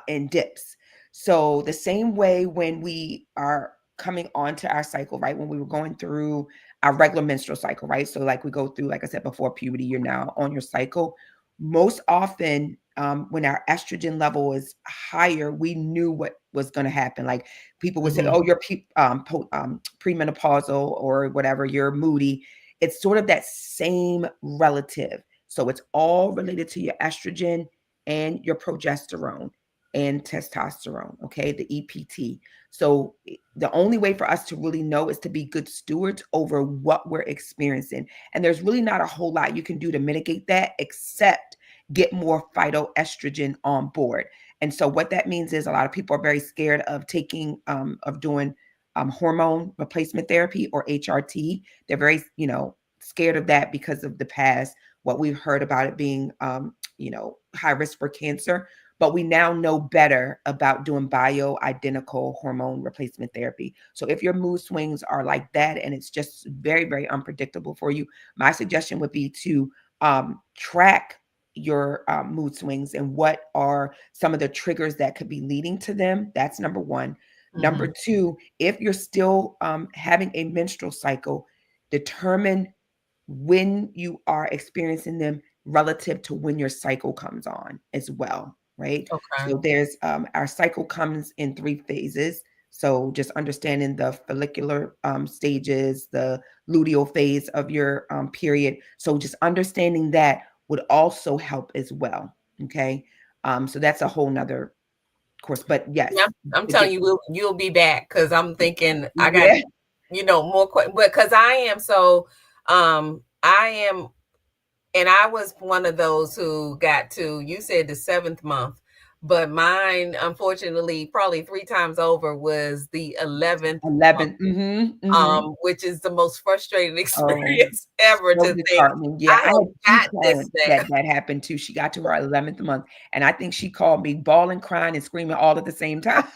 and dips. So the same way when we are coming onto our cycle, right, when we were going through our regular menstrual cycle, right? So like we go through, like I said, before puberty, you're now on your cycle. Most often, when our estrogen level is higher, we knew what was going to happen. Like people would say, oh, you're premenopausal or whatever, you're moody. It's sort of that same relative. So it's all related to your estrogen and your progesterone and testosterone, okay, the EPT. So the only way for us to really know is to be good stewards over what we're experiencing. And there's really not a whole lot you can do to mitigate that except get more phytoestrogen on board. And so what that means is a lot of people are very scared of doing hormone replacement therapy, or HRT. They're very, scared of that because of the past, what we've heard about it being, high risk for cancer. But we now know better about doing bioidentical hormone replacement therapy. So if your mood swings are like that and it's just very, very unpredictable for you, my suggestion would be to track your mood swings and what are some of the triggers that could be leading to them. That's number one. Number two, if you're still having a menstrual cycle, determine when you are experiencing them relative to when your cycle comes on as well, right? Okay. So there's our cycle comes in 3 phases. So just understanding the follicular stages, the luteal phase of your period. So just understanding that would also help as well. Okay. So that's a whole nother course. But yes. Yeah, I'm telling you, you'll be back, because I'm thinking I got more questions, but because I am, and I was one of those who got to, you said the 7th month, but mine, unfortunately, probably 3 times over was the 11th. 11th, which is the most frustrating experience ever. So to disheartening. think, Yeah, I have got this that happened too. She got to her 11th month, and I think she called me bawling, crying, and screaming all at the same time.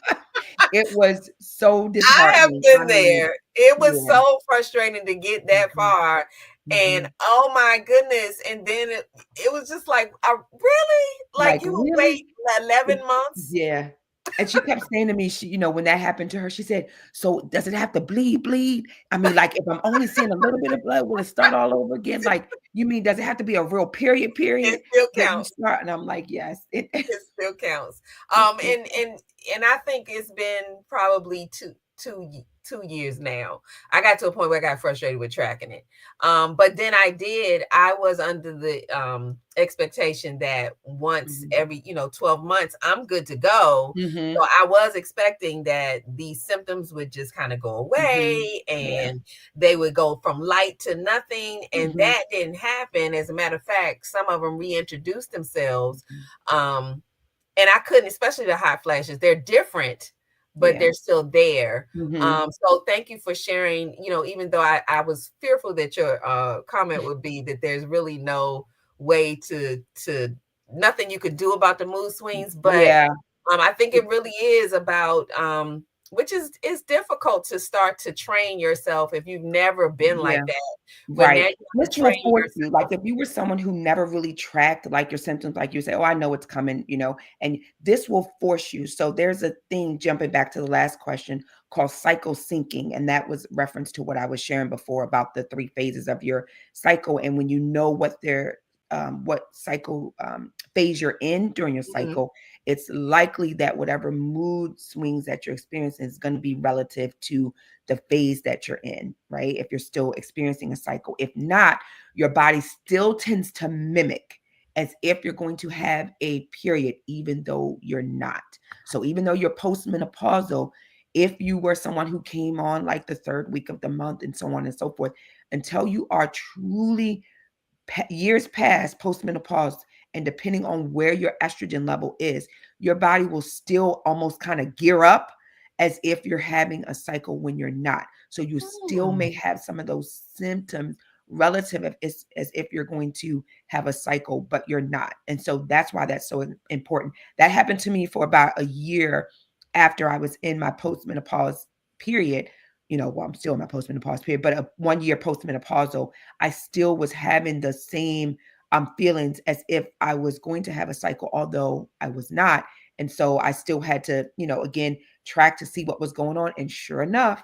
It was so disheartening. I have been there. It was so frustrating to get that far. And oh my goodness. And then it was just like, really? like Like, you would really? wait 11 months. Yeah. And she kept saying to me, when that happened to her, she said, "So does it have to bleed? I mean, like, if I'm only seeing a little bit of blood, will it start all over again? Like, you mean, does it have to be a real period It still that you counts. start?" And I'm like, "Yes, it It still counts. it still." And I think it's been probably 2 years now. I got to a point where I got frustrated with tracking it. But then I was under the expectation that once Mhm. every 12 months I'm good to go. So Mhm. I was expecting that these symptoms would just kind of go Mhm. away Yeah. and they would go from light to nothing. And Mhm. that didn't happen. As a matter of fact, some of them reintroduced themselves. Mhm. Um, and I couldn't, especially the hot flashes, they're different, but Yeah. they're still there. Mhm. So thank you for sharing. Even though I was fearful that your comment would be that there's really no way to nothing you could do about the mood swings, but Yeah. I think it really is about which is it's difficult to start to train yourself if you've never been Yeah. like that. But now Right. you This have to will train force you. Like, yourself. if you were someone who never really tracked like your symptoms, like you say, "Oh, I know it's coming," and this will force you. So there's a thing, jumping back to the last question, called cycle syncing. And that was reference to what I was sharing before about the three phases of your cycle. And when you know what cycle phase you're in during your Mhm. cycle, it's likely that whatever mood swings that you're experiencing is going to be relative to the phase that you're in, right? If you're still experiencing a cycle. If not, your body still tends to mimic as if you're going to have a period, even though you're not. So even though you're postmenopausal, if you were someone who came on like the third week of the month and so on and so forth, until you are truly years past postmenopause, and depending on where your estrogen level is, your body will still almost kind of gear up as if you're having a cycle when you're not. So you still Hmm. may have some of those symptoms relative as if you're going to have a cycle, but you're not. And so that's why that's so important. That happened to me for about a year after I was in my postmenopause period. Well, I'm still in my postmenopause period, but 1 year postmenopausal, I still was having the same feelings as if I was going to have a cycle, although I was not. And so I still had to, again, track to see what was going on. And sure enough,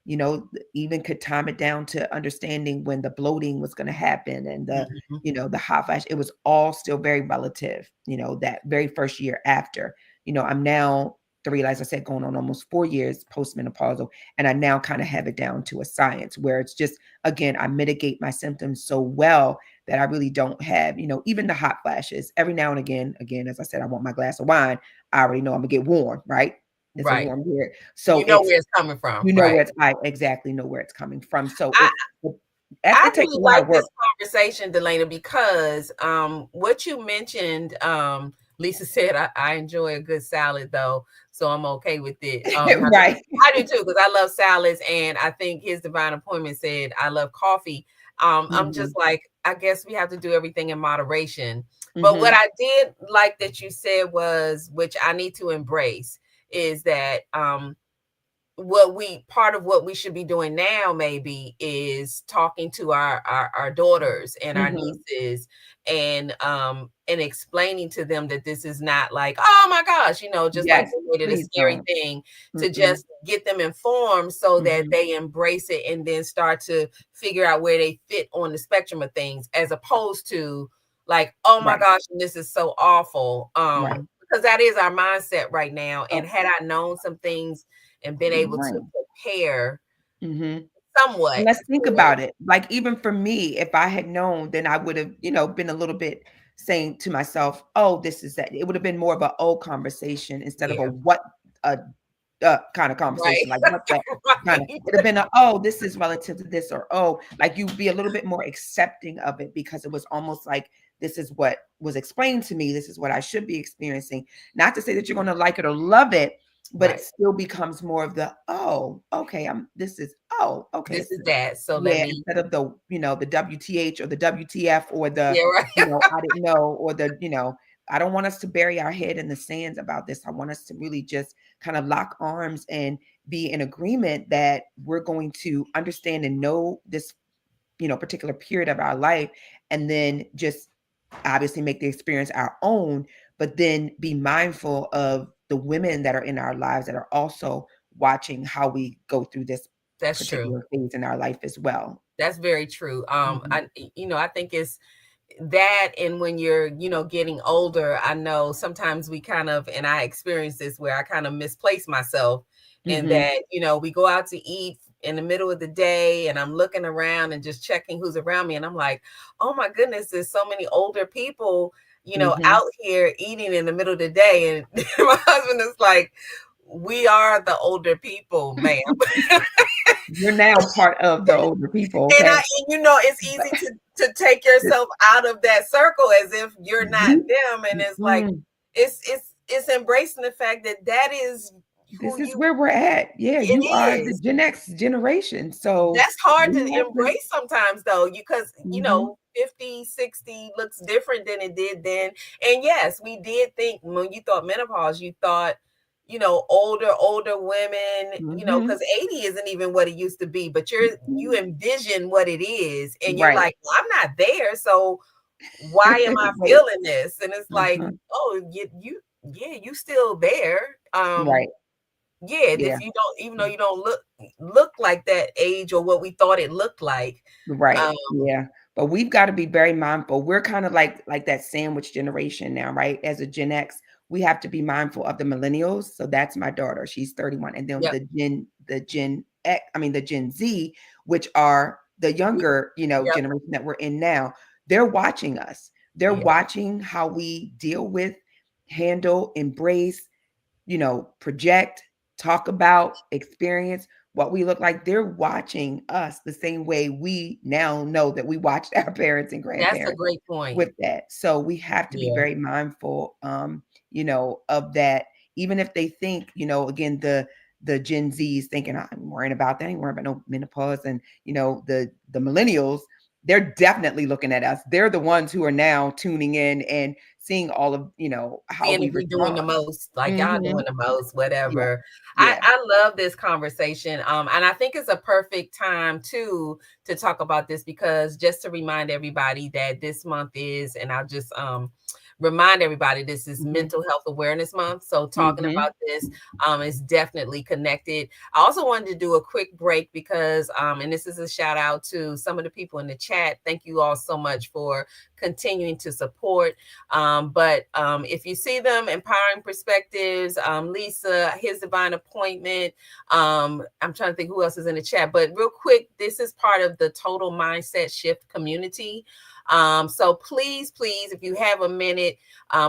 even could time it down to understanding when the bloating was going to happen and Mhm. the hot flash. It was all still very relative, that very first year after. I'm now three, as I said, going on almost 4 years postmenopausal. And I now kind of have it down to a science where it's just, again, I mitigate my symptoms so well that I really don't have, even the hot flashes. Every now and again, as I said, I want my glass of wine. I already know I'm gonna get warm, right? It's a Right. warm year. So You know where it's coming from, right? I exactly know where it's coming from. So I I it takes really a lot like of this work. conversation, Delana, because what you mentioned, Lisa said, I enjoy a good salad though, so I'm okay with it. Right. I do too, because I love salads, and I think his divine appointment said I love coffee. I'm just Mhm. like, I guess we have to do everything in moderation. But what Mhm. I did like that you said was, which I need to embrace, is that what we part of what we should be doing now maybe is talking to our daughters and our Mhm. nieces and explaining to them that this is not like, oh my gosh, just like Yes, they made it a please scary don't. thing, to Mm-mm. just get them informed so that Mhm. they embrace it and then start to figure out where they fit on the spectrum of things, as opposed to like, oh my Right. gosh, this is so awful, Right. because that is our mindset right now. And Oh, had I known some things and been able to right. prepare Mhm. And somewhat let's think for. about it. Like, even for me, if I had known, then I would have, been a little bit saying to myself, "Oh, this is that." It would have been more of a "oh" conversation instead of a Yeah, "what" uh, kind of right. conversation. Like, what the kind of Right. would have been a "oh, this is relative to this," or "oh," like you'd be a little bit more accepting of it because it was almost like this is what was explained to me. This is what I should be experiencing. Not to say that you're going to like it or love it, but it Right. still becomes more of the "oh, okay, oh, okay, This this is is." that, so let Yeah, me. instead of the WTH or the WTF or Yeah, right. I didn't know, or I don't want us to bury our head in the sands about this. I want us to really just kind of lock arms and be in agreement that we're going to understand and know this, particular period of our life, and then just obviously make the experience our own, but then be mindful of the women that are in our lives that are also watching how we go through this That's true. particular phase in our life as well. That's very true. Mhm. I think it's that, and when you're, getting older, I know sometimes we kind of, and I experience this where I kind of misplace myself in Mhm. that, we go out to eat in the middle of the day and I'm looking around and just checking who's around me. And I'm like, oh my goodness, there's so many older people, Mhm. out here eating in the middle of the day. And my husband is like, we are the older people, ma'am. You're now part of the older people, And okay? it's easy to take yourself out of that circle as if you're not You them. And it's like, mhm. it's embracing the fact that that is who This is you, where we're at. Yeah, it you are the is. Gen X generation. So That's hard to we have to embrace sometimes though, because mhm. 50, 60 looks different than it did then. And yes, we did think when you thought menopause, you thought, older women, Mhm. because 80 isn't even what it used to be, but you Mhm. envision what it is, and you're Right. like, well, I'm not there, so why am I Wait. feeling this? And it's like, Mhm. oh, yeah, you still there. Right. Yeah, Yeah. if you don't, even though you don't look like that age or what we thought it looked like. Right. Um, Yeah. But we've got to be very mindful. We're kind of like that sandwich generation now, right? As a Gen X, we have to be mindful of the millennials. So that's my daughter. She's 31. And then yep, the Gen X, I mean the Gen Z, which are the younger, yep, generation that we're in now. They're watching us. They're yeah. watching how we deal with, handle, embrace, project, talk about, experience what we look like. They're watching us the same way we now know that we watched our parents and That's a grandparents great point. with that. So we have to be Yeah, very mindful, of that. Even if they think, again, the Gen Z's thinking, I'm worrying about that, I ain't worrying about no menopause, and the millennials, they're definitely looking at us. They're the ones who are now tuning in and seeing all of how seeing we if we doing the respond. most, like y'all Mhm. doing the most, Yeah. whatever. I Yeah. I love this conversation, and I think it's a perfect time to talk about this, because just to remind everybody that this month is, and I'll just remind everybody, this is Mhm. Mental Health Awareness Month. So talking Mhm. about this is definitely connected. I also wanted to do a quick break because, and this is a shout out to some of the people in the chat. Thank you all so much for continuing to support. But if you see them, Empowering Perspectives, Lisa, His Divine Appointment, I'm trying to think who else is in the chat, but real quick, this is part of the Total Mindset Shift community. So please, if you have a minute,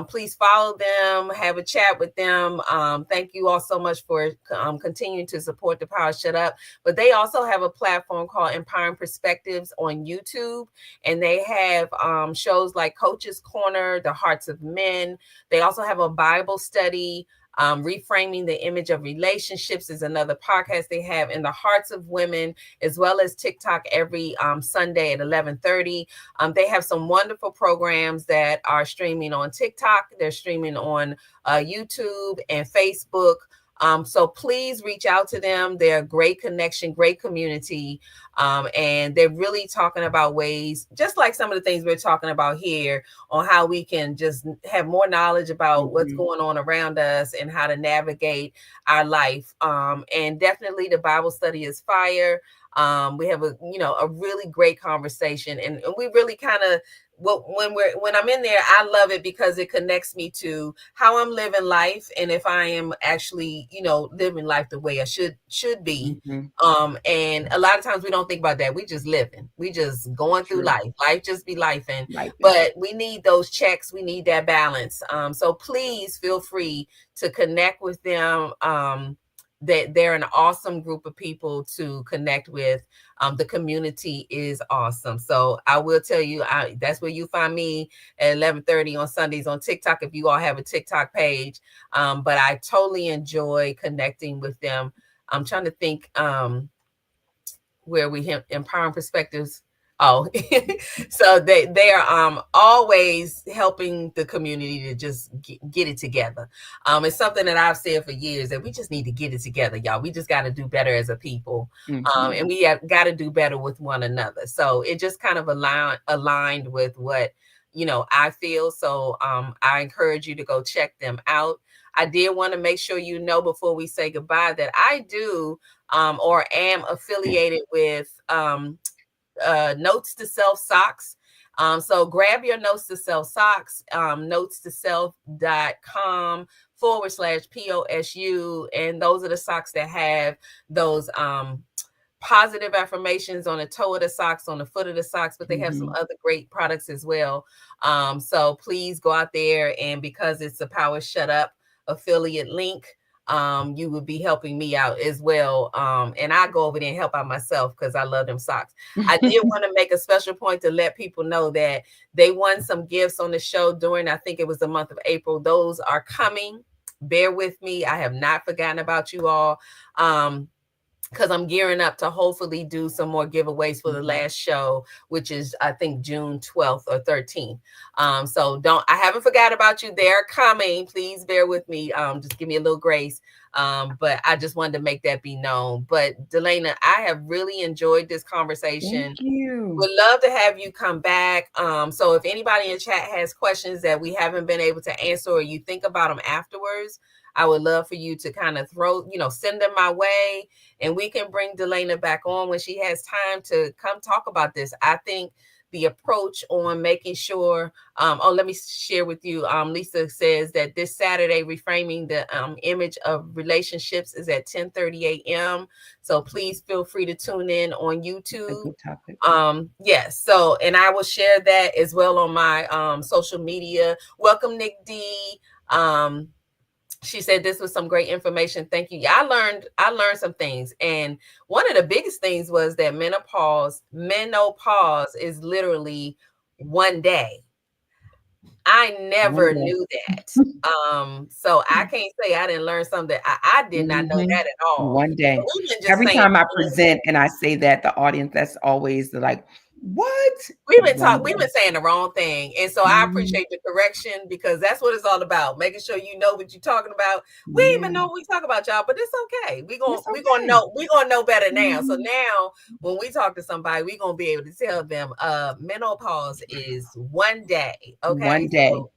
please follow them, have a chat with them. Thank you all so much for continuing to support the Power Shut Up. But they also have a platform called Empowering Perspectives on YouTube, and they have shows like Coach's Corner, The Hearts of Men. They also have a Bible study. Reframing the Image of Relationships is another podcast they have, in the Hearts of Women, as well as TikTok every Sunday at 11:30. They have some wonderful programs that are streaming on TikTok. They're streaming on YouTube and Facebook. So please reach out to them. They're a great connection, great community. And they're really talking about ways, just like some of the things we're talking about here, on how we can just have more knowledge about what's Mhm. going on around us and how to navigate our life. And definitely the Bible study is fire. We have a really great conversation, and we really kind of, when I'm in there, I love it because it connects me to how I'm living life, and if I am actually living life the way I should be. Mhm. And a lot of times we don't think about that. We just living, we just going through True. life just be life. And Like it. but we need those checks, we need that balance. So please feel free to connect with them. That they're an awesome group of people to connect with. The community is awesome. So I will tell you, that's where you find me at 11:30 on Sundays on TikTok, if you all have a TikTok page. But I totally enjoy connecting with them. I'm trying to think where we have Empowering Perspectives. Oh, so they are always helping the community to just get it together. It's something that I've said for years, that we just need to get it together, y'all. We just got to do better as a people, Mhm. and we have got to do better with one another. So it just kind of aligned with what I feel. So I encourage you to go check them out. I did want to make sure you know before we say goodbye that I do or am affiliated with Notes to Self socks. So grab your Notes to Self socks, notes2self.com/POSU. And those are the socks that have those positive affirmations on the toe of the socks, on the foot of the socks, but they have some other great products as well. So please go out there, and because it's a Power Shut Up affiliate link, you would be helping me out as well. And I go over there and help out myself because I love them socks. I did want to make a special point to let people know that they won some gifts on the show during, I think it was the month of April. Those are coming. Bear with me. I have not forgotten about you all. Because I'm gearing up to hopefully do some more giveaways for the last show, which is, I think, June 12th or 13th. So I haven't forgot about you. They're coming. Please bear with me. Just give me a little grace. But I just wanted to make that be known. But Delana, I have really enjoyed this conversation. Thank you. Would love to have you come back. So if anybody in chat has questions that we haven't been able to answer, or you think about them afterwards, I would love for you to kind of send them my way, and we can bring Delana back on when she has time to come talk about this. I think the approach on making sure, let me share with you. Lisa says that this Saturday, reframing the image of relationships is at 10:30 a.m. So please feel free to tune in on YouTube. Good topic. Yes. So, and I will share that as well on my social media. Welcome, Nick D. She said this was some great information. Thank you. Yeah, I learned some things. And one of the biggest things was that menopause is literally one day. I never knew that. So I can't say I didn't learn something. I did not know that at all. One day. Every time I present and I say that, the audience, that's always like, what? We've been saying the wrong thing. And so I appreciate the correction, because that's what it's all about. Making sure you know what you're talking about. We even know what we talk about, y'all, but it's okay. We're gonna know better now. So now when we talk to somebody, we're gonna be able to tell them menopause is one day. Okay. One day. So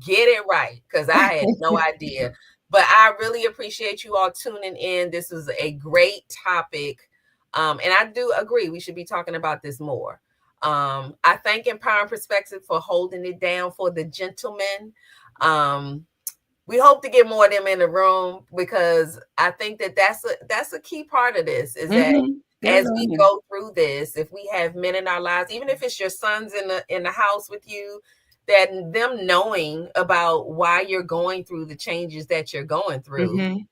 get it right, because I had no idea. But I really appreciate you all tuning in. This was a great topic. And I do agree we should be talking about this more. I thank Empowering Perspective for holding it down for the gentlemen. We hope to get more of them in the room, because I think that that's a key part of this, is that as we go through this, if we have men in our lives, even if it's your sons in the house with you, that them knowing about why you're going through the changes that you're going through,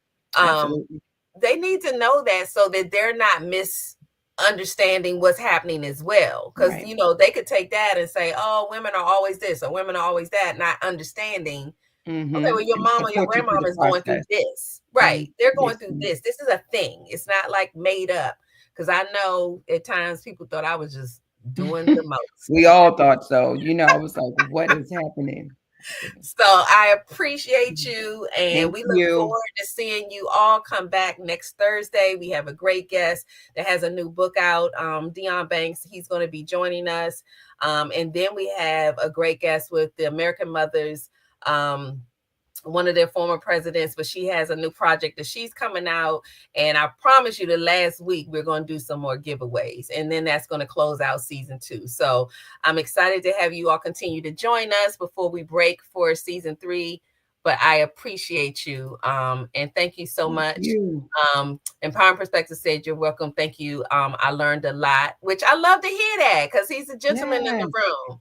they need to know that, so that they're not misunderstanding what's happening as well. Because, they could take that and say, oh, women are always this or women are always that, not understanding. Okay, well, your mom or your grandmama is going through this. Right. They're going through this. This is a thing. It's not like made up. Because I know at times people thought I was just doing the most. We all thought so. I was like, what is happening? So I appreciate you, and we look forward to seeing you all come back next Thursday. We have a great guest that has a new book out, Dion Banks. He's going to be joining us. And then we have a great guest with the American Mothers, one of their former presidents, but she has a new project that she's coming out. And I promise you, the last week, we're going to do some more giveaways. And then that's going to close out season 2. So I'm excited to have you all continue to join us before we break for season 3. But I appreciate you. And thank you so much. Empowering Perspective said you're welcome. Thank you. I learned a lot, which I love to hear that, because he's a gentleman in the room.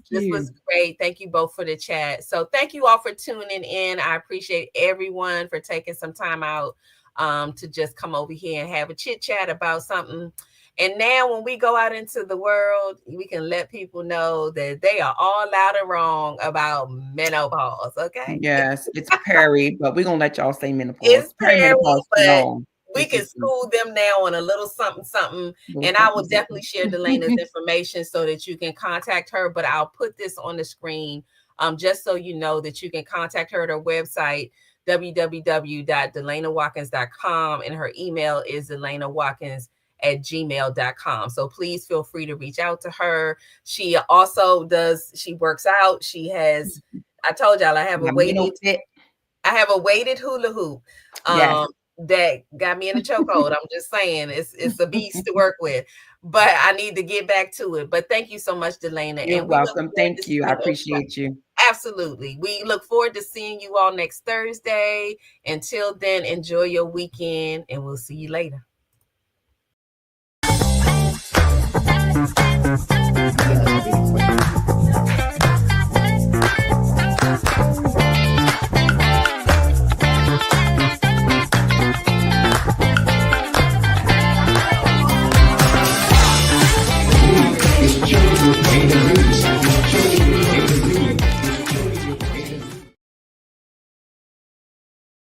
This was great. Thank you both for the chat. So thank you all for tuning in. I appreciate everyone for taking some time out to just come over here and have a chit chat about something. And now when we go out into the world, we can let people know that they are all loud and wrong about menopause. Okay. Yes, it's peri, but we're gonna let y'all say menopause. It's perimenopause, but we can school them now on a little something. And I will definitely share Delana's information so that you can contact her. But I'll put this on the screen just so you know that you can contact her at her website, www.delanawatkins.com. And her email is DelanaWatkins delana@gmail.com. So please feel free to reach out to her. She also she works out. She has, I told y'all I have a weighted hula hoop. Yes. That got me in a chokehold. I'm just saying it's a beast to work with, but I need to get back to it. But thank you so much, Delana. You're welcome. Thank you. I appreciate you. Absolutely. We look forward to seeing you all next Thursday. Until then, enjoy your weekend and we'll see you later.